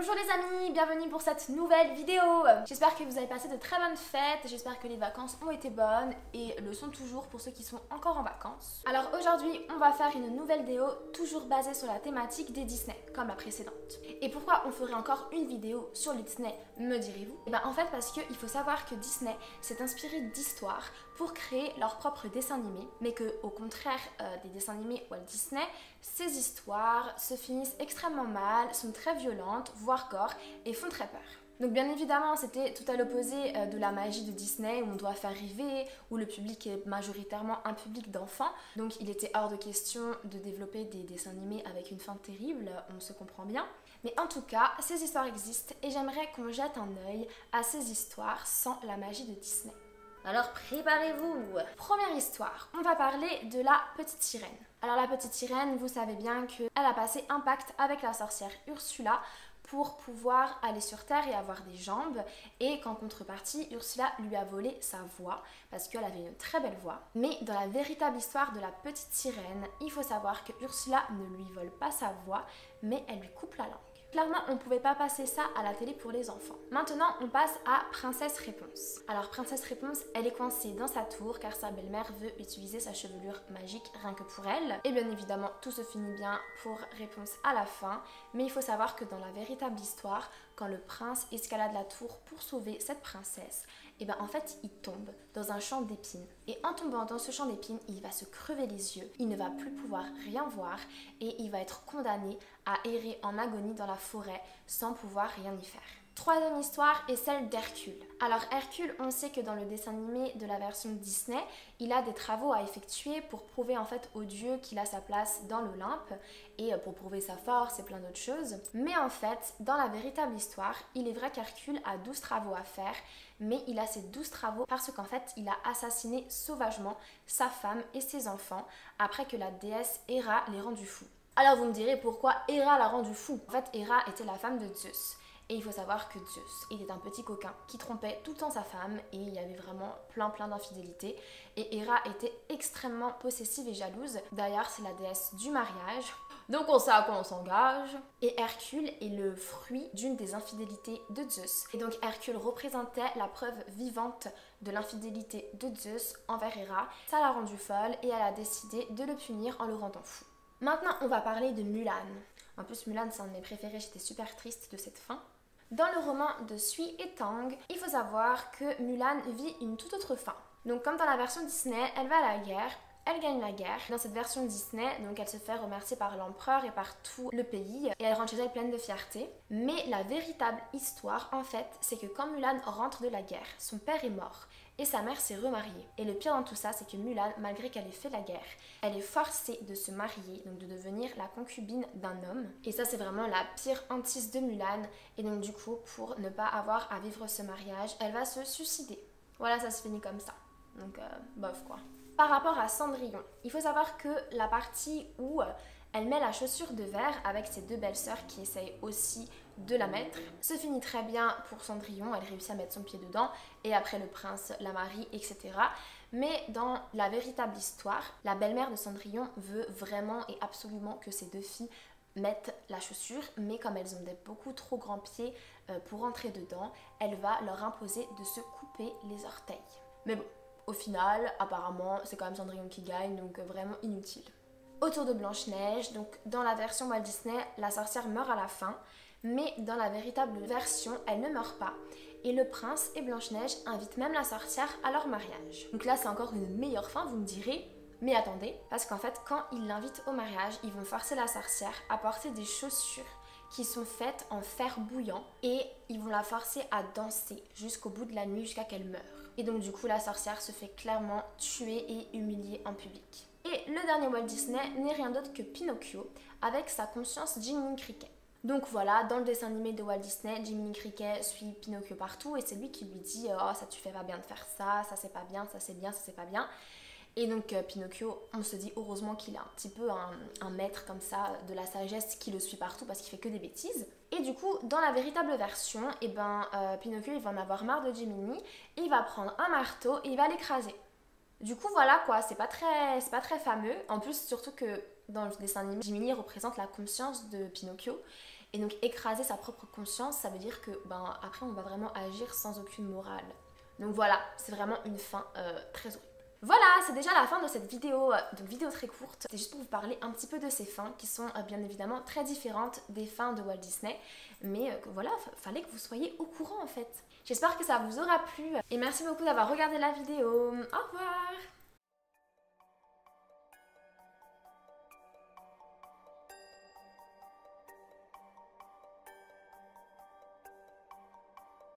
Bonjour les amis, bienvenue pour cette nouvelle vidéo. J'espère que vous avez passé de très bonnes fêtes, j'espère que les vacances ont été bonnes et le sont toujours pour ceux qui sont encore en vacances. Alors aujourd'hui, on va faire une nouvelle vidéo toujours basée sur la thématique des Disney, comme la précédente. Et pourquoi on ferait encore une vidéo sur les Disney, me direz-vous? Et bien en fait parce qu'il faut savoir que Disney s'est inspiré d'histoires pour créer leur propre dessin animé, mais que au contraire des dessins animés Walt Disney, ces histoires se finissent extrêmement mal, sont très violentes, voire gore, et font très peur. Donc bien évidemment, c'était tout à l'opposé de la magie de Disney où on doit faire rêver, où le public est majoritairement un public d'enfants. Donc il était hors de question de développer des dessins animés avec une fin terrible, on se comprend bien. Mais en tout cas, ces histoires existent et j'aimerais qu'on jette un œil à ces histoires sans la magie de Disney. Alors préparez-vous! Première histoire, on va parler de la petite sirène. Alors la petite sirène, vous savez bien qu'elle a passé un pacte avec la sorcière Ursula pour pouvoir aller sur Terre et avoir des jambes, et qu'en contrepartie, Ursula lui a volé sa voix, parce qu'elle avait une très belle voix. Mais dans la véritable histoire de la petite sirène, il faut savoir que Ursula ne lui vole pas sa voix, mais elle lui coupe la langue. Clairement, on ne pouvait pas passer ça à la télé pour les enfants. Maintenant, on passe à Princesse Réponse. Alors, Princesse Réponse, elle est coincée dans sa tour car sa belle-mère veut utiliser sa chevelure magique rien que pour elle. Et bien évidemment, tout se finit bien pour Réponse à la fin. Mais il faut savoir que dans la véritable histoire, quand le prince escalade la tour pour sauver cette princesse, et bien en fait, il tombe dans un champ d'épines. Et en tombant dans ce champ d'épines, il va se crever les yeux, il ne va plus pouvoir rien voir et il va être condamné à errer en agonie dans la forêt sans pouvoir rien y faire. Troisième histoire est celle d'Hercule. Alors Hercule, on sait que dans le dessin animé de la version Disney, il a des travaux à effectuer pour prouver en fait au dieu qu'il a sa place dans l'Olympe et pour prouver sa force et plein d'autres choses. Mais en fait, dans la véritable histoire, il est vrai qu'Hercule a 12 travaux à faire, mais il a ces 12 travaux parce qu'en fait, il a assassiné sauvagement sa femme et ses enfants après que la déesse Héra l'ait rendu fou. Alors vous me direz pourquoi Héra l'a rendu fou? En fait, Héra était la femme de Zeus. Et il faut savoir que Zeus était un petit coquin qui trompait tout le temps sa femme et il y avait vraiment plein d'infidélités. Et Héra était extrêmement possessive et jalouse. D'ailleurs, c'est la déesse du mariage. Donc on sait à quoi on s'engage. Et Hercule est le fruit d'une des infidélités de Zeus. Et donc Hercule représentait la preuve vivante de l'infidélité de Zeus envers Héra. Ça l'a rendu folle et elle a décidé de le punir en le rendant fou. Maintenant, on va parler de Mulan. En plus, Mulan, c'est un de mes préférés, j'étais super triste de cette fin. Dans le roman de Sui et Tang, il faut savoir que Mulan vit une toute autre fin. Donc comme dans la version Disney, elle va à la guerre, elle gagne la guerre. Dans cette version Disney, donc elle se fait remercier par l'empereur et par tout le pays et elle rentre chez elle pleine de fierté. Mais la véritable histoire, en fait, c'est que quand Mulan rentre de la guerre, son père est mort et sa mère s'est remariée. Et le pire dans tout ça, c'est que Mulan, malgré qu'elle ait fait la guerre, elle est forcée de se marier, donc de devenir la concubine d'un homme. Et ça, c'est vraiment la pire hantise de Mulan. Et donc du coup, pour ne pas avoir à vivre ce mariage, elle va se suicider. Voilà, ça se finit comme ça. Donc, bof quoi. Par rapport à Cendrillon, il faut savoir que la partie où elle met la chaussure de verre avec ses deux belles-sœurs qui essayent aussi de la mettre se finit très bien pour Cendrillon, elle réussit à mettre son pied dedans et après le prince la marie, etc. Mais dans la véritable histoire, la belle-mère de Cendrillon veut vraiment et absolument que ces deux filles mettent la chaussure, mais comme elles ont des beaucoup trop grands pieds pour entrer dedans, elle va leur imposer de se couper les orteils. Mais bon, au final, apparemment, c'est quand même Cendrillon qui gagne, donc vraiment inutile. Autour de Blanche-Neige, donc dans la version Walt Disney, la sorcière meurt à la fin, mais dans la véritable version, elle ne meurt pas. Et le prince et Blanche-Neige invitent même la sorcière à leur mariage. Donc là, c'est encore une meilleure fin, vous me direz. Mais attendez, parce qu'en fait, quand ils l'invitent au mariage, ils vont forcer la sorcière à porter des chaussures qui sont faites en fer bouillant et ils vont la forcer à danser jusqu'au bout de la nuit, jusqu'à qu'elle meure. Et donc du coup, la sorcière se fait clairement tuer et humilier en public. Et le dernier Walt Disney n'est rien d'autre que Pinocchio, avec sa conscience Jiminy Cricket. Donc voilà, dans le dessin animé de Walt Disney, Jiminy Cricket suit Pinocchio partout et c'est lui qui lui dit « Oh, ça tu fais pas bien de faire ça c'est pas bien, ça c'est bien, ça c'est pas bien ». Et donc Pinocchio, on se dit heureusement qu'il a un petit peu un maître comme ça de la sagesse qui le suit partout parce qu'il fait que des bêtises. Et du coup, dans la véritable version, Pinocchio il va en avoir marre de Jiminy et il va prendre un marteau et il va l'écraser. Du coup voilà quoi, c'est pas très fameux. En plus surtout que dans le dessin animé, Jiminy représente la conscience de Pinocchio. Et donc écraser sa propre conscience, ça veut dire que après on va vraiment agir sans aucune morale. Donc voilà, c'est vraiment une fin très horrible. Voilà, c'est déjà la fin de cette vidéo, donc vidéo très courte. C'est juste pour vous parler un petit peu de ces fins qui sont bien évidemment très différentes des fins de Walt Disney. Mais voilà, fallait que vous soyez au courant en fait. J'espère que ça vous aura plu et merci beaucoup d'avoir regardé la vidéo. Au revoir!